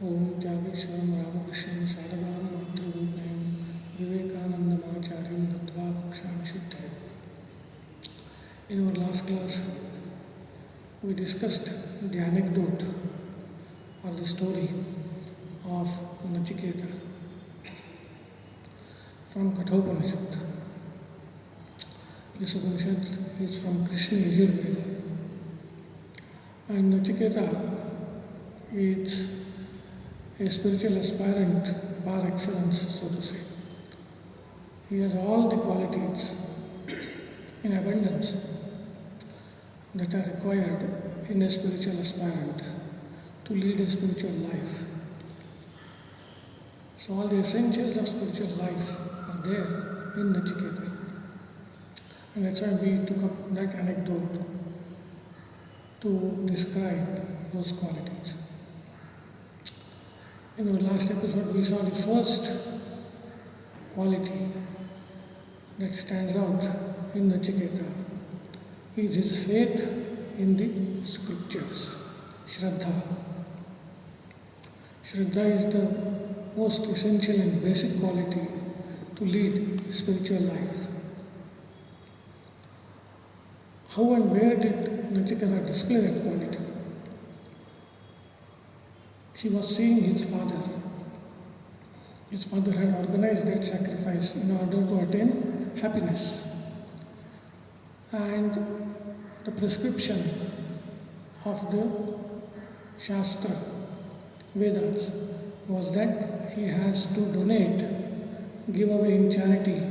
ओम त्यागेश्वरम रामकृष्णं सारदां मातृरूपिणं विवेकानंदमाचार्यं दत्त्वा भक्षामि सिद्धये. In our last class, we discussed the anecdote or the story of Nachiketa from Kathopanishad. This Upanishad is from Krishna Yajurveda. And Nachiketa is a spiritual aspirant par excellence, so to say. He has all the qualities in abundance that are required in a spiritual aspirant to lead a spiritual life. So all the essentials of spiritual life are there in Nachiketa. And that's why we took up that anecdote to describe those qualities. In our last episode, we saw the first quality that stands out in Nachiketa is his faith in the scriptures, Shraddha. Shraddha is the most essential and basic quality to lead a spiritual life. How and where did Nachiketa display that quality? He was seeing his father. His father had organized that sacrifice in order to attain happiness. And the prescription of the Shastra, Vedas, was that he has to donate, give away in charity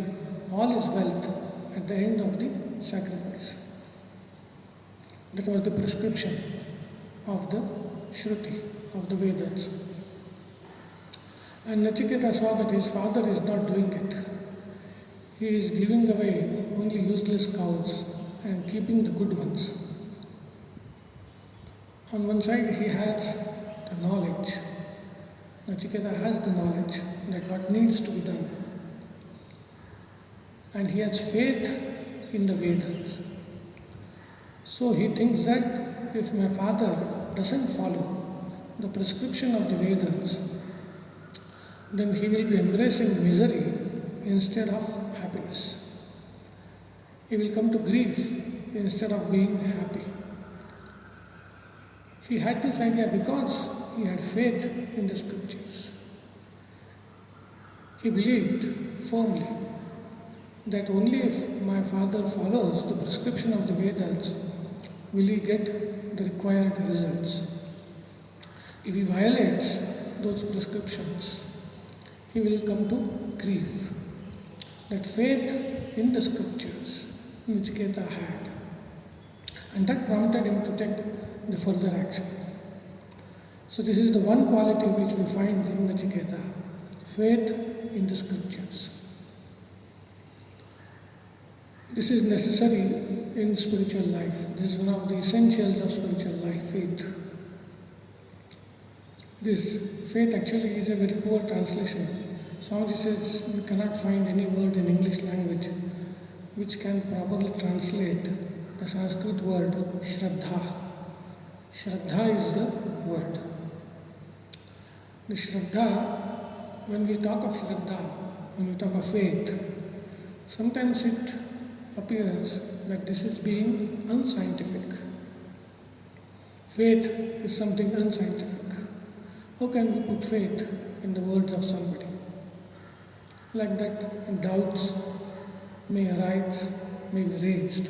all his wealth at the end of the sacrifice. That was the prescription of the Shruti, of the Vedas. And Nachiketa saw that his father is not doing it. He is giving away only useless cows and keeping the good ones. On one side he has the knowledge. Nachiketa has the knowledge that what needs to be done. And he has faith in the Vedas. So he thinks that if my father doesn't follow the prescription of the Vedas, then he will be embracing misery instead of happiness. He will come to grief instead of being happy. He had this idea because he had faith in the scriptures. He believed firmly that only if my father follows the prescription of the Vedas will he get the required results. If he violates those prescriptions, he will come to grief. That faith in the scriptures Nachiketa had, and that prompted him to take the further action. So this is the one quality which we find in Nachiketa, faith in the scriptures. This is necessary in spiritual life. This is one of the essentials of spiritual life, faith. This faith actually is a very poor translation. Swami says we cannot find any word in English language which can properly translate the Sanskrit word Shraddha. Shraddha is the word. The Shraddha, when we talk of Shraddha, when we talk of faith, sometimes it appears that this is being unscientific. Faith is something unscientific. How can we put faith in the words of somebody? Like that, doubts may arise, may be raised.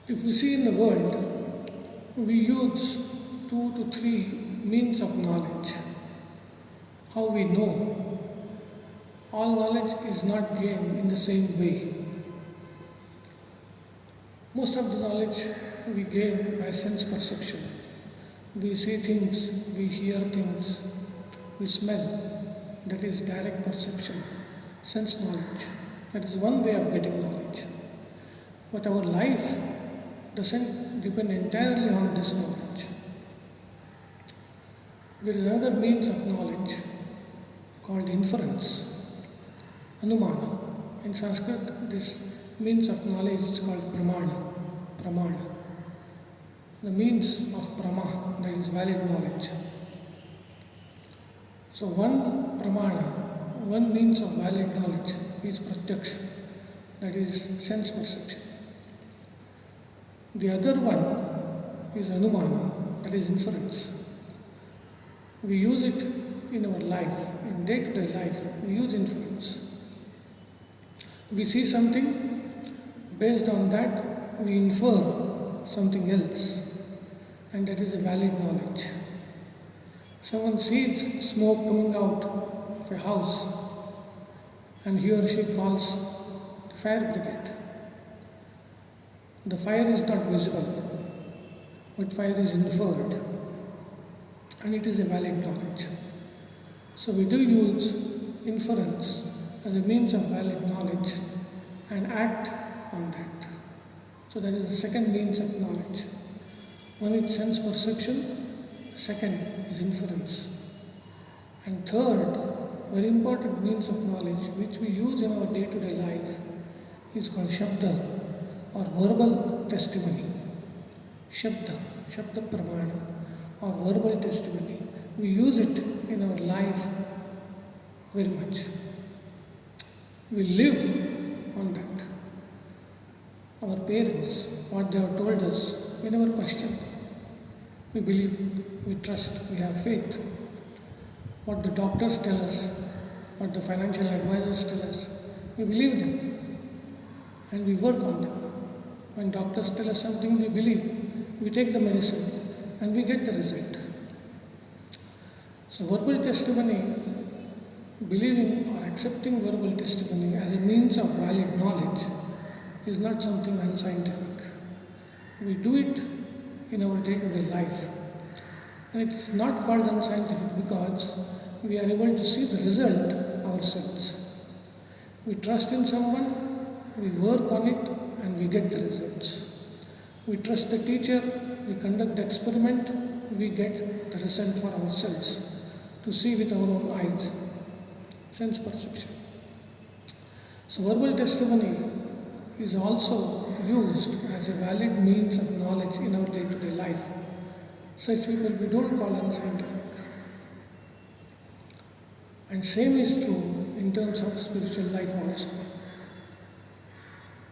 If we see in the world, we use 2 to 3 means of knowledge. How we know. All knowledge is not gained in the same way. Most of the knowledge we gain by sense perception. We see things, we hear things, we smell. That is direct perception, sense knowledge. That is one way of getting knowledge. But our life doesn't depend entirely on this knowledge. There is another means of knowledge called inference, anumana. In Sanskrit, this means of knowledge is called pramana. the means of prama, that is valid knowledge. So one pramana, one means of valid knowledge is pratyaksha, that is sense perception. The other one is anumana, that is inference. We use it in our life, in day-to-day life, we use inference. We see something, based on that we infer something else, and that is a valid knowledge. Someone sees smoke coming out of a house, and he or she calls the fire brigade. The fire is not visible, but fire is inferred, and it is a valid knowledge. So we do use inference as a means of valid knowledge and act on that. So that is the second means of knowledge. One is sense perception, second is inference. And third, very important means of knowledge which we use in our day-to-day life is called shabda or verbal testimony. Shabda pramana or verbal testimony. We use it in our life very much. We live on that. Our parents, what they have told us, we never question. We believe, we trust, we have faith. What the doctors tell us, what the financial advisors tell us, we believe them and we work on them. When doctors tell us something, we believe, we take the medicine and we get the result. So verbal testimony, believing or accepting verbal testimony as a means of valid knowledge is not something unscientific. We do it in our day-to-day life. And it's not called unscientific because we are able to see the result ourselves. We trust in someone, we work on it, and we get the results. We trust the teacher, we conduct the experiment, we get the result for ourselves to see with our own eyes. Sense perception. So verbal testimony is also used as a valid means of knowledge in our day-to-day life. Such people we don't call unscientific. And same is true in terms of spiritual life also.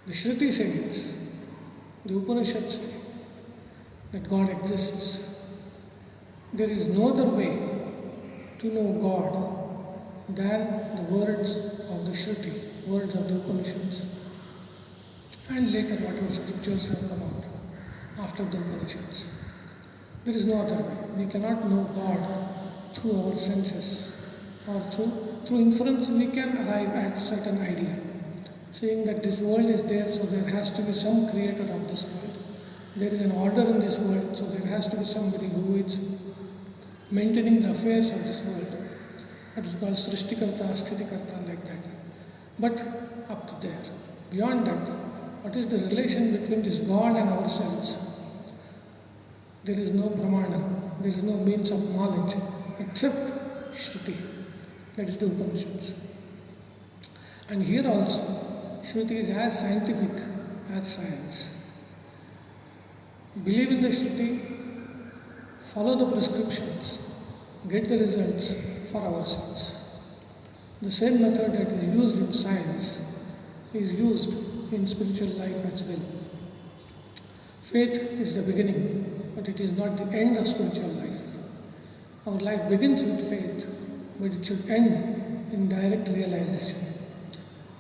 The Shruti says, the Upanishads say that God exists. There is no other way to know God than the words of the Shruti, words of the Upanishads. And later whatever scriptures have come out after the Upanishads. There is no other way. We cannot know God through our senses or through inference. We can arrive at a certain idea, saying that this world is there, so there has to be some creator of this world. There is an order in this world, so there has to be somebody who is maintaining the affairs of this world. That is called Srishtikarta, Sthitikarta, like that. But up to there. Beyond that, what is the relation between this God and ourselves? There is no pramana, there is no means of knowledge except Shruti, that is the Upanishads. And here also, Shruti is as scientific as science. Believe in the Shruti, follow the prescriptions, get the results for ourselves. The same method that is used in science is used in spiritual life as well. Faith is the beginning, but it is not the end of spiritual life. Our life begins with faith, but it should end in direct realization.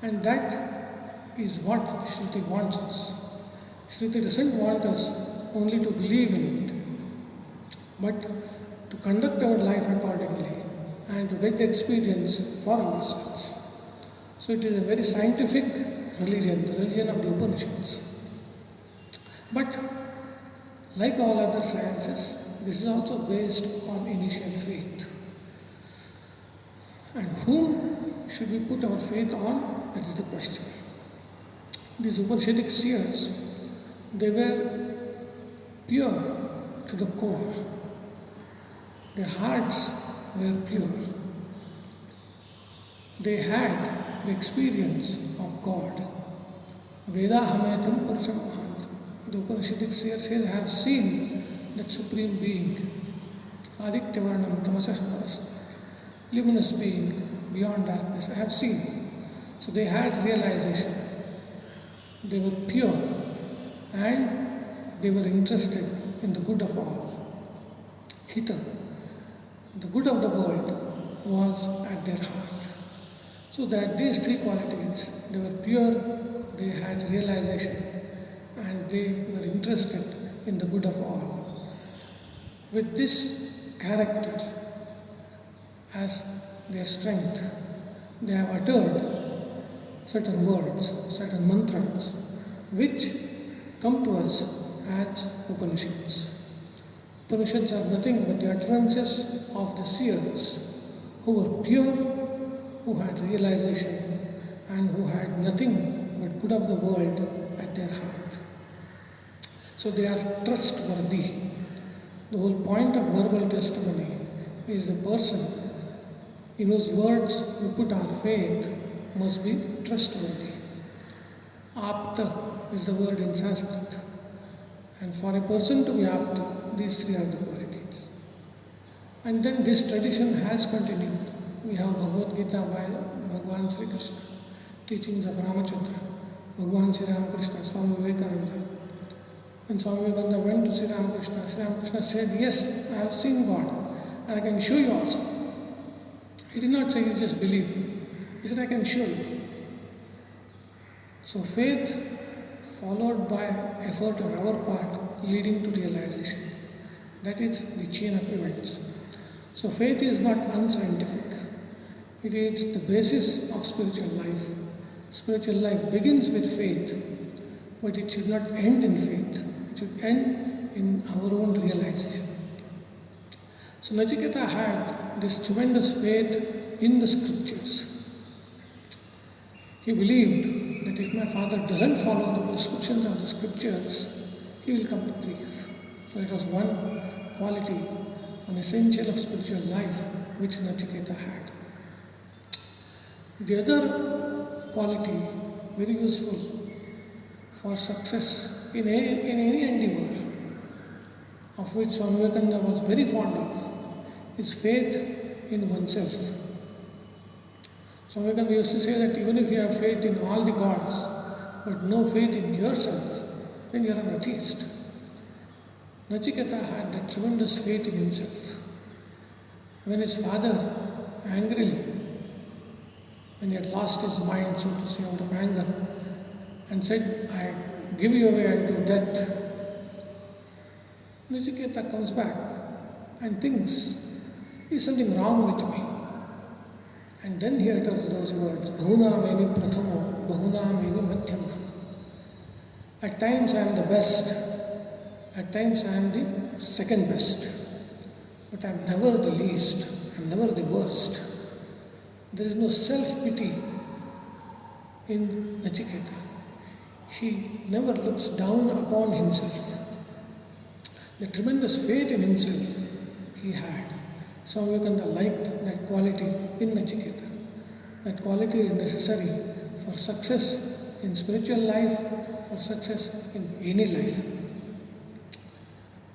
And that is what Shruti wants us. Shruti doesn't want us only to believe in it, but to conduct our life accordingly and to get the experience for ourselves. So it is a very scientific religion, the religion of the Upanishads. But like all other sciences, this is also based on initial faith. And whom should we put our faith on? That is the question. These Upanishadic seers, they were pure to the core. Their hearts were pure. They had the experience of God. Vedahametam Purusham Mahantam. The Upanishadic seer says, I have seen that Supreme Being, Aditya Varnam Tamasah Parasat, luminous being beyond darkness. I have seen. So they had realization. They were pure and they were interested in the good of all. Hita, the good of the world, was at their heart. So that these three qualities, they were pure, they had realization, and they were interested in the good of all. With this character as their strength, they have uttered certain words, certain mantras, which come to us as Upanishads. Upanishads are nothing but the utterances of the seers who were pure, who had realization, and who had nothing but good of the world at their heart. So they are trustworthy. The whole point of verbal testimony is the person in whose words we put our faith must be trustworthy. Apta is the word in Sanskrit. And for a person to be apta, these three are the qualities. And then this tradition has continued. We have Bhagavad Gita by Bhagavan Sri Krishna, teachings of Ramachandra, Bhagavan Sri Ramakrishna, Swami Vivekananda. When Swami Vivekananda went to Sri Ramakrishna said, yes, I have seen God and I can show you also. He did not say you just believe. He said, I can show you. So faith followed by effort on our part leading to realization. That is the chain of events. So faith is not unscientific. It is the basis of spiritual life. Spiritual life begins with faith, but it should not end in faith. It should end in our own realization. So Nachiketa had this tremendous faith in the scriptures. He believed that if my father doesn't follow the prescriptions of the scriptures, he will come to grief. So it was one quality, an essential of spiritual life which Nachiketa had. The other quality, very useful for success in any endeavor, of which Swami Vivekananda was very fond of, is faith in oneself. Swami Vivekananda used to say that even if you have faith in all the gods, but no faith in yourself, then you are an atheist. Nachiketa had that tremendous faith in himself. When his father angrily, when he had lost his mind, so to say, out of anger, and said, I give you away unto death, Nachiketa comes back and thinks, is something wrong with me? And then he utters those words, Bahuna meni prathamo, Bahuna meni madhyama. At times I am the best, at times I am the second best, but I am never the least, I am never the worst. There is no self-pity in Nachiketa. He never looks down upon himself. The tremendous faith in himself he had. Swami Vivekananda liked that quality in Nachiketa. That quality is necessary for success in spiritual life, for success in any life.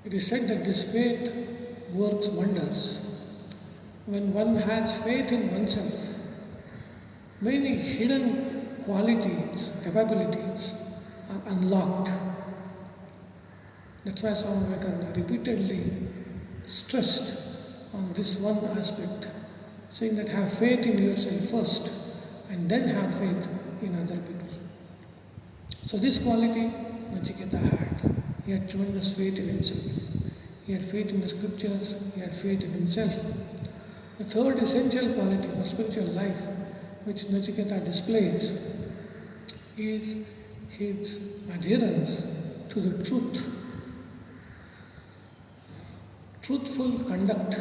It is said that this faith works wonders. When one has faith in oneself, many hidden qualities, capabilities are unlocked. That's why Swami Vivekananda repeatedly stressed on this one aspect, saying that have faith in yourself first and then have faith in other people. So this quality Nachiketa had. He had tremendous faith in himself. He had faith in the scriptures, he had faith in himself. The third essential quality for spiritual life which Nachiketa displays is his adherence to the truth. Truthful conduct.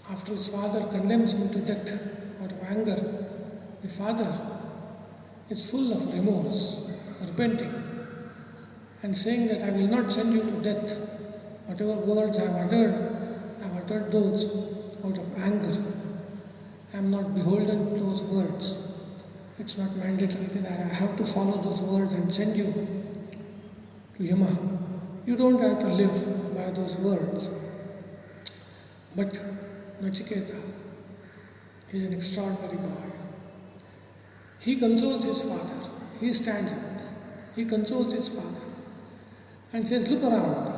After his father condemns him to death out of anger, the father is full of remorse, repenting, and saying that I will not send you to death. Whatever words I have uttered those out of anger. I am not beholden to those words. It's not mandatory that I have to follow those words and send you. to Yama. You don't have to live by those words. But Nachiketa is an extraordinary boy. He consoles his father. He stands up. He consoles his father and says, look around.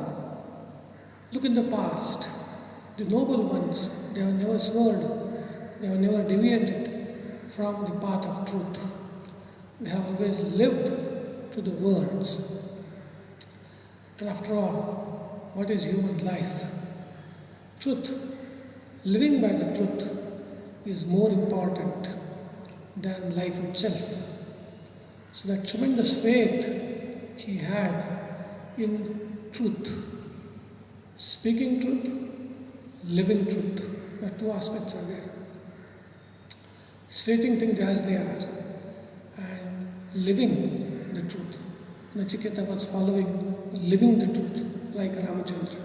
Look in the past. The noble ones, they have never swerved. They have never deviated from the path of truth. They have always lived to the words. And after all, what is human life? Truth. Living by the truth is more important than life itself. So that tremendous faith he had in truth. Speaking truth, living truth. The two aspects are there. Stating things as they are and living the truth. Nachiketa was following, living the truth like Ramachandra.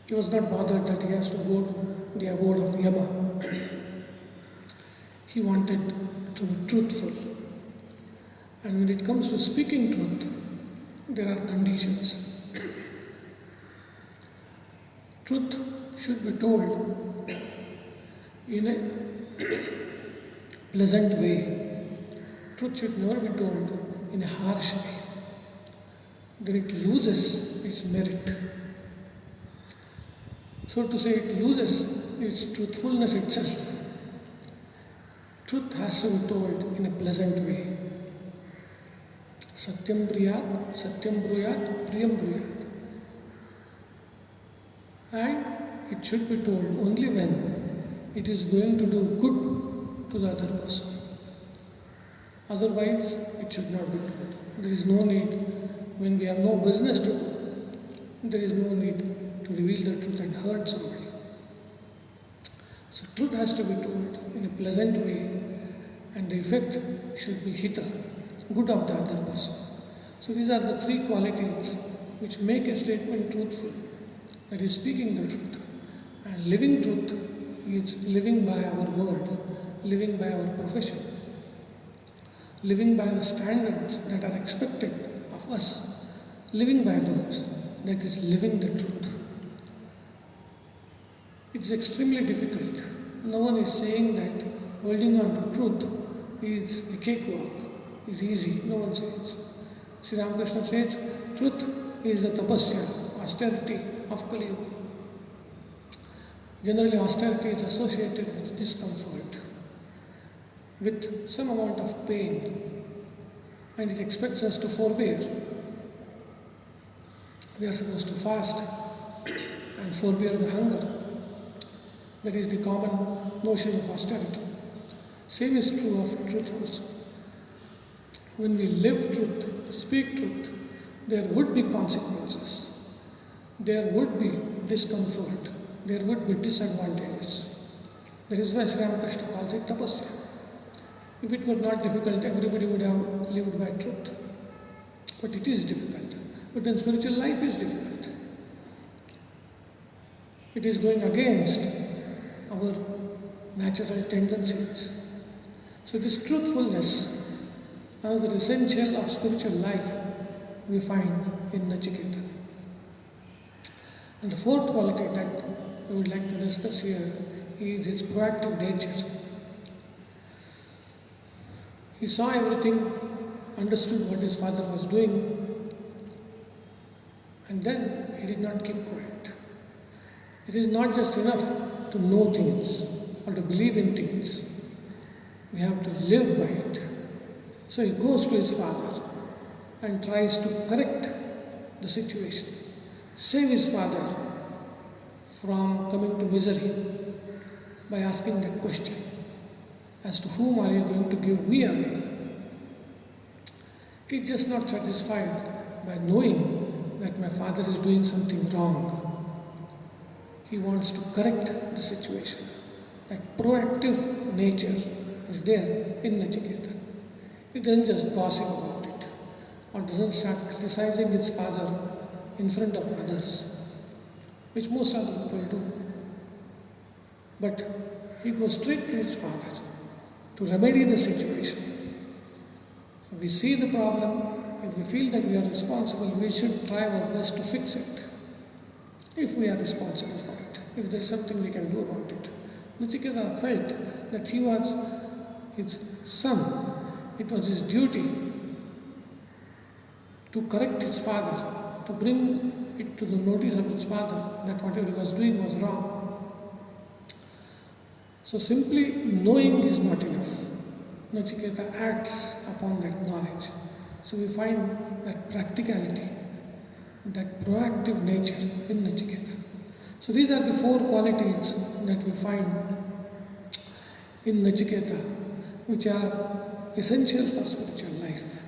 He was not bothered that he has to go to the abode of Yama. He wanted to be truthful. And when it comes to speaking truth, there are conditions. Truth should be told in a pleasant way. Truth should never be told in a harsh way. Then it loses its merit. So to say, it loses its truthfulness itself. Truth has to be told in a pleasant way. Satyam briyat, satyam bruyat, priyam bruyat. And it should be told only when it is going to do good to the other person. Otherwise, it should not be told. There is no need, when we have no business to do, there is no need to reveal the truth and hurt somebody. So truth has to be told in a pleasant way, and the effect should be hita, good of the other person. So these are the three qualities which make a statement truthful. That is speaking the truth. And living truth is living by our word, living by our profession, living by the standards that are expected of us, living by those, that is living the truth. It is extremely difficult. No one is saying that holding on to truth is a cakewalk, is easy. No one says. Sri Ramakrishna says, truth is the tapasya, austerity of Kali Yuga. Generally, austerity is associated with discomfort, with some amount of pain, and it expects us to forbear. We are supposed to fast and forbear the hunger. That is the common notion of austerity. Same is true of truth also. When we live truth, speak truth, there would be consequences. There would be discomfort. There would be disadvantages. That is why Sri Ramakrishna calls it tapasya. If it were not difficult, everybody would have lived by truth. But it is difficult. But then spiritual life is difficult. It is going against our natural tendencies. So this truthfulness, another essential of spiritual life, we find in Nachiketa. And the fourth quality that I would like to discuss here is its proactive nature. He saw everything, understood what his father was doing, and then he did not keep quiet. It is not just enough to know things or to believe in things. We have to live by it. So he goes to his father and tries to correct the situation, save his father from coming to misery by asking that question as to whom are you going to give me away? He's just not satisfied by knowing that my father is doing something wrong. He wants to correct the situation. That proactive nature is there in Nachiketa. He doesn't just gossip about it or doesn't start criticizing his father in front of others, which most other people do. But he goes straight to his father to remedy the situation. So we see the problem if we feel that we are responsible, we should try our best to fix it. If we are responsible for it, if there is something we can do about it. Nachiketa felt that he was his son. It was his duty to correct his father, to bring it to the notice of his father that whatever he was doing was wrong. So simply knowing is not enough. Nachiketa acts upon that knowledge. So we find that practicality, that proactive nature in Nachiketa. So these are the 4 qualities that we find in Nachiketa, which are essential for spiritual life.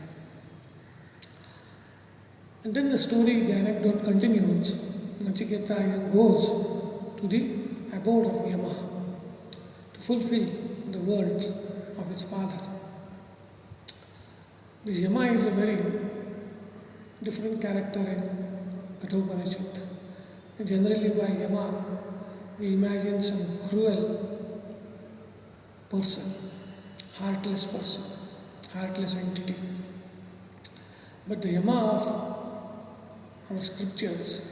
And then the story, the anecdote continues. Nachiketa goes to the abode of Yama to fulfill the words of his father. This Yama is a very different character in Kathopanishad. Generally by Yama, we imagine some cruel person, heartless entity. But the Yama of our scriptures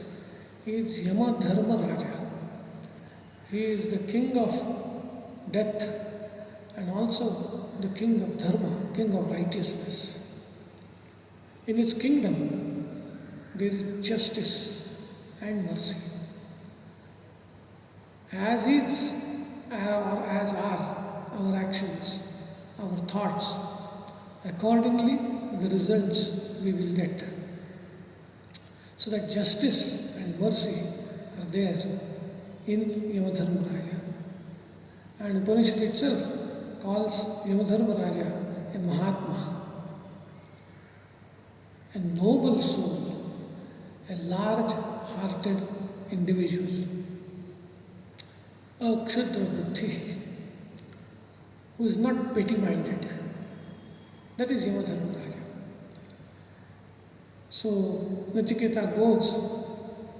is Yama Dharma Raja. He is the king of death and also the king of dharma, king of righteousness. In his kingdom, there is justice and mercy. As is or as are our actions, our thoughts, accordingly the results we will get. So that justice and mercy are there in Yamadharma Raja. And Upanishad itself calls Yamadharma Raja a Mahatma, a noble soul, a large-hearted individual, a Kshudra Buddhi, who is not petty-minded. That is Yamadharma Raja. So Nachiketa goes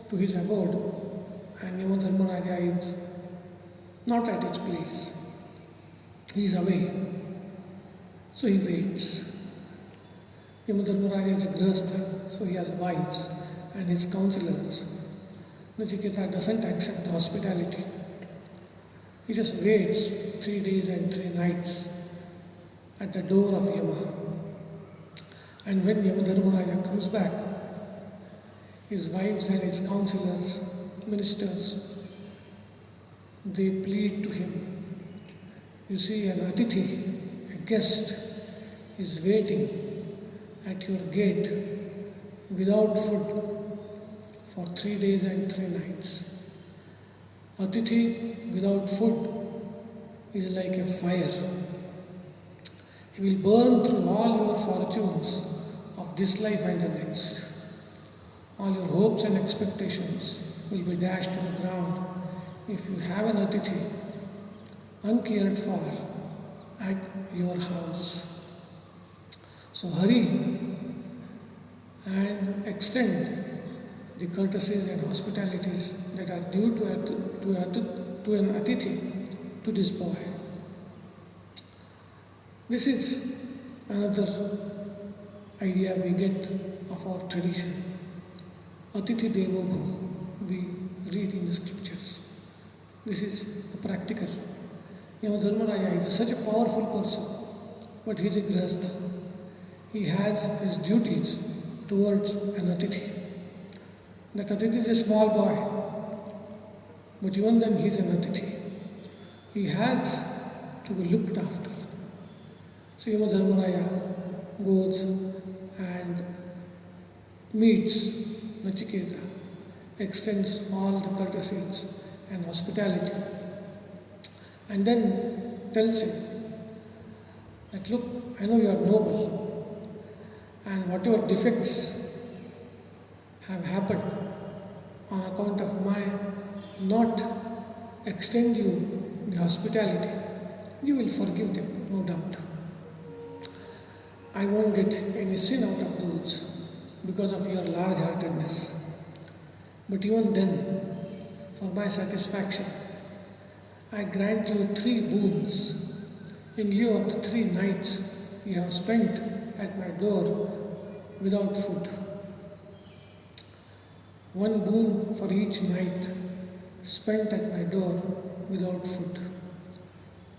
to his abode and Yamadharma Raja is not at its place. He is away. So he waits. Yamadharma Raja is a grihastha, so he has wives and his counselors. Nachiketa doesn't accept the hospitality. He just waits 3 days and 3 nights at the door of Yama. And when Yamadharma Raja comes back, his wives and his counselors, ministers, they plead to him. You see, an atithi, a guest, is waiting at your gate without food for 3 days and 3 nights. Atithi without food is like a fire. He will burn through all your fortunes of this life and the next. All your hopes and expectations will be dashed to the ground if you have an atithi uncared for at your house. So hurry and extend the courtesies and hospitalities that are due to an atithi to this boy. This is another idea we get of our tradition. Atithi Devo Bhava, we read in the scriptures. This is the practical. Yamadharma Raja is such a powerful person, but he is a grihastha. He has his duties towards an atithi. That atithi is a small boy, but even then he is an atithi. He has to be looked after. So Yamadharma Raja goes and meets Nachiketa, extends all the courtesies and hospitality, and then tells him that, look, I know you are noble, and whatever defects have happened on account of my not extend you the hospitality, you will forgive them, no doubt. I won't get any sin out of those because of your large-heartedness. But even then, for my satisfaction, I grant you 3 boons in lieu of the 3 nights you have spent at my door without food. One boon for each night spent at my door without food.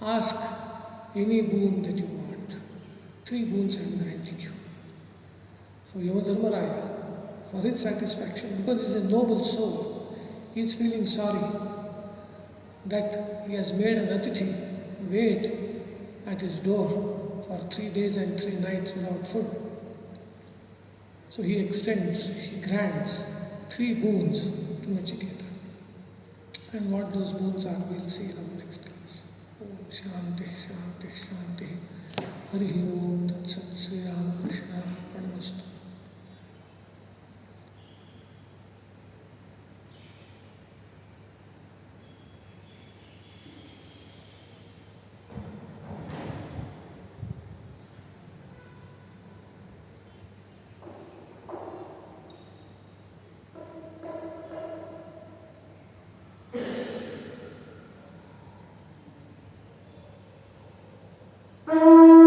Ask any boon that you want. 3 boons I am granting you. So Yamadharmaraya, for his satisfaction, because he is a noble soul, he is feeling sorry that he has made an Atithi wait at his door for 3 days and 3 nights without food. So he grants 3 boons to Nachiketa. And what those boons are, we'll see in our next class. Om Shanti, Shanti, Shanti. Hari Om Tat Sat Sri Ramakrishna Pranamastu.